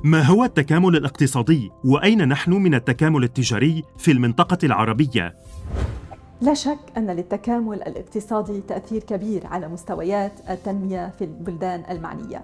ما هو التكامل الاقتصادي؟ وأين نحن من التكامل التجاري في المنطقة العربية؟ لا شك أن للتكامل الاقتصادي تأثير كبير على مستويات التنمية في البلدان المعنية.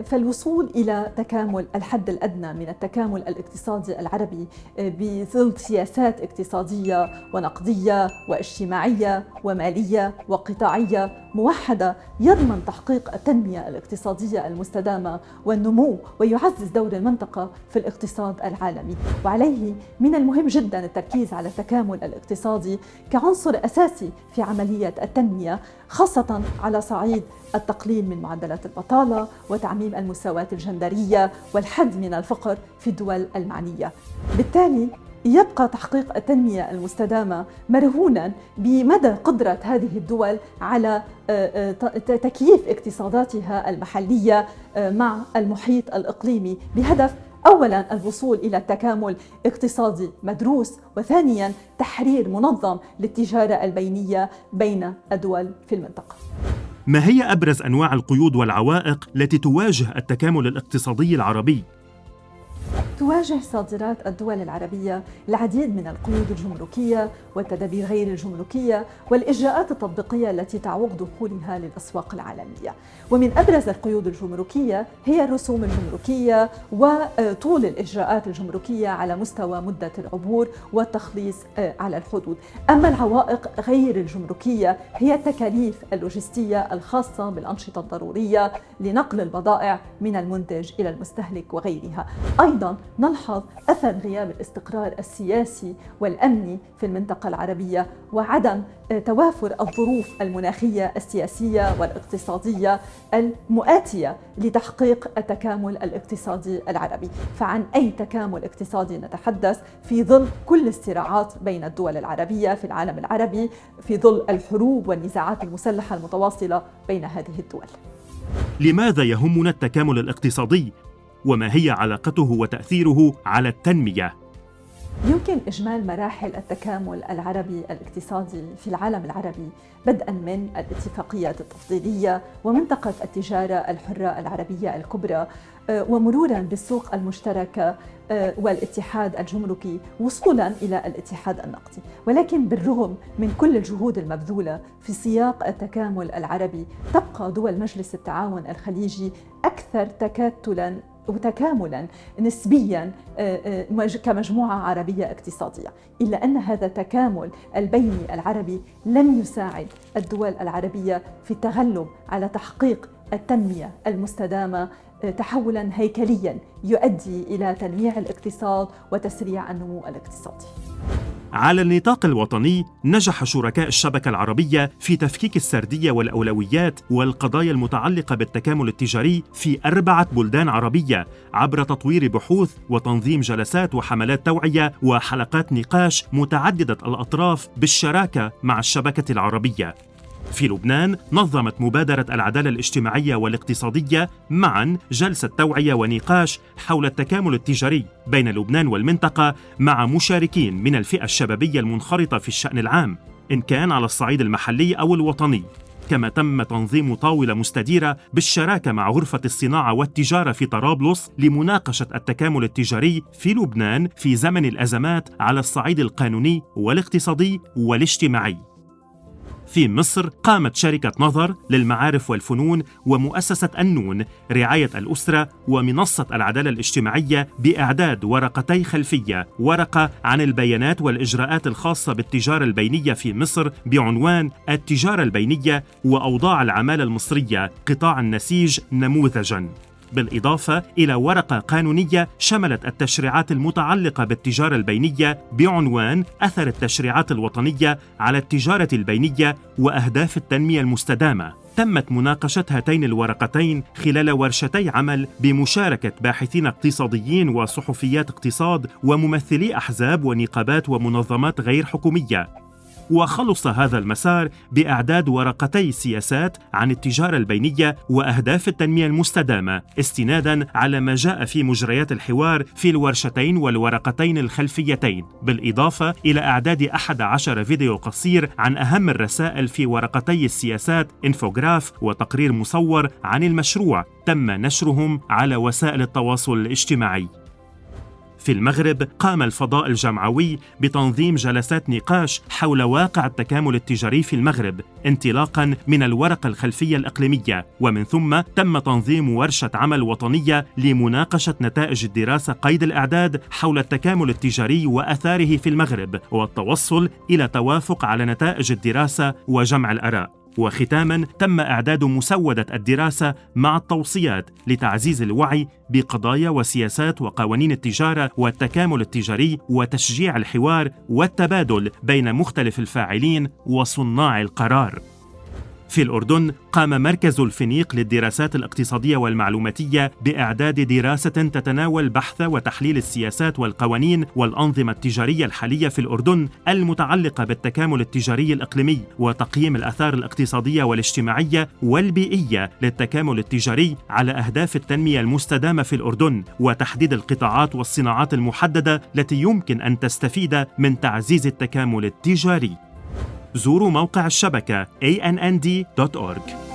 فالوصول إلى تكامل الحد الأدنى من التكامل الاقتصادي العربي بظل سياسات اقتصادية ونقدية واجتماعية ومالية وقطاعية موحدة يضمن تحقيق التنمية الاقتصادية المستدامة والنمو ويعزز دور المنطقة في الاقتصاد العالمي. وعليه من المهم جدا التركيز على التكامل الاقتصادي كعنصر أساسي في عملية التنمية، خاصة على صعيد التقليل من معدلات البطالة وتعميم المساواة الجندرية والحد من الفقر في الدول المعنية. بالتالي يبقى تحقيق التنمية المستدامة مرهونا بمدى قدرة هذه الدول على تكييف اقتصاداتها المحلية مع المحيط الإقليمي بهدف أولاً الوصول إلى تكامل اقتصادي مدروس، وثانياً تحرير منظم للتجارة البينية بين الدول في المنطقة. ما هي أبرز أنواع القيود والعوائق التي تواجه التكامل الاقتصادي العربي؟ تواجه صادرات الدول العربية العديد من القيود الجمركية والتدابير غير الجمركية والإجراءات التطبيقية التي تعوق دخولها للأسواق العالمية. ومن أبرز القيود الجمركية هي الرسوم الجمركية وطول الإجراءات الجمركية على مستوى مدة العبور والتخليص على الحدود. أما العوائق غير الجمركية هي التكاليف اللوجستية الخاصة بالأنشطة الضرورية لنقل البضائع من المنتج إلى المستهلك وغيرها. أيضاً نلحظ أثر غياب الاستقرار السياسي والأمني في المنطقة العربية وعدم توافر الظروف المناخية السياسية والاقتصادية المؤاتية لتحقيق التكامل الاقتصادي العربي. فعن أي تكامل اقتصادي نتحدث في ظل كل الصراعات بين الدول العربية في العالم العربي، في ظل الحروب والنزاعات المسلحة المتواصلة بين هذه الدول؟ لماذا يهمنا التكامل الاقتصادي؟ وما هي علاقته وتأثيره على التنمية؟ يمكن إجمال مراحل التكامل العربي الاقتصادي في العالم العربي بدءاً من الاتفاقيات التفضيلية ومنطقة التجارة الحرة العربية الكبرى، ومروراً بالسوق المشتركة والاتحاد الجمركي وصولاً إلى الاتحاد النقدي. ولكن بالرغم من كل الجهود المبذولة في سياق التكامل العربي، تبقى دول مجلس التعاون الخليجي أكثر تكاتلاً وتكاملاً نسبياً كمجموعة عربية اقتصادية، إلا أن هذا التكامل البيني العربي لم يساعد الدول العربية في التغلب على تحقيق التنمية المستدامة تحولاً هيكلياً يؤدي إلى تنويع الاقتصاد وتسريع النمو الاقتصادي. على النطاق الوطني نجح شركاء الشبكة العربية في تفكيك السردية والأولويات والقضايا المتعلقة بالتكامل التجاري في 4 بلدان عربية عبر تطوير بحوث وتنظيم جلسات وحملات توعية وحلقات نقاش متعددة الأطراف بالشراكة مع الشبكة العربية. في لبنان نظمت مبادرة العدالة الاجتماعية والاقتصادية معاً جلسة توعية ونقاش حول التكامل التجاري بين لبنان والمنطقة مع مشاركين من الفئة الشبابية المنخرطة في الشأن العام إن كان على الصعيد المحلي أو الوطني. كما تم تنظيم طاولة مستديرة بالشراكة مع غرفة الصناعة والتجارة في طرابلس لمناقشة التكامل التجاري في لبنان في زمن الأزمات على الصعيد القانوني والاقتصادي والاجتماعي. في مصر قامت شركة نظر للمعارف والفنون ومؤسسة النون رعاية الأسرة ومنصة العدالة الاجتماعية بإعداد ورقتي خلفية، ورقة عن البيانات والإجراءات الخاصة بالتجارة البينية في مصر بعنوان التجارة البينية وأوضاع العمالة المصرية قطاع النسيج نموذجاً، بالإضافة إلى ورقة قانونية شملت التشريعات المتعلقة بالتجارة البينية بعنوان أثر التشريعات الوطنية على التجارة البينية وأهداف التنمية المستدامة. تمت مناقشة هاتين الورقتين خلال ورشتي عمل بمشاركة باحثين اقتصاديين وصحفيات اقتصاد وممثلي أحزاب ونقابات ومنظمات غير حكومية. وخلص هذا المسار بإعداد ورقتي سياسات عن التجارة البينية وأهداف التنمية المستدامة، استناداً على ما جاء في مجريات الحوار في الورشتين والورقتين الخلفيتين، بالإضافة إلى إعداد 11 فيديو قصير عن أهم الرسائل في ورقتي السياسات، إنفوغراف وتقرير مصور عن المشروع تم نشرهم على وسائل التواصل الاجتماعي. في المغرب قام الفضاء الجمعوي بتنظيم جلسات نقاش حول واقع التكامل التجاري في المغرب، انطلاقاً من الورقة الخلفية الإقليمية، ومن ثم تم تنظيم ورشة عمل وطنية لمناقشة نتائج الدراسة قيد الإعداد حول التكامل التجاري وأثاره في المغرب، والتوصل إلى توافق على نتائج الدراسة وجمع الآراء. وختاماً تم إعداد مسودة الدراسة مع التوصيات لتعزيز الوعي بقضايا وسياسات وقوانين التجارة والتكامل التجاري وتشجيع الحوار والتبادل بين مختلف الفاعلين وصناع القرار. في الأردن قام مركز الفينيق للدراسات الاقتصادية والمعلوماتية بإعداد دراسة تتناول بحث وتحليل السياسات والقوانين والأنظمة التجارية الحالية في الأردن المتعلقة بالتكامل التجاري الإقليمي وتقييم الآثار الاقتصادية والاجتماعية والبيئية للتكامل التجاري على أهداف التنمية المستدامة في الأردن، وتحديد القطاعات والصناعات المحددة التي يمكن أن تستفيد من تعزيز التكامل التجاري. زوروا موقع الشبكة annd.org.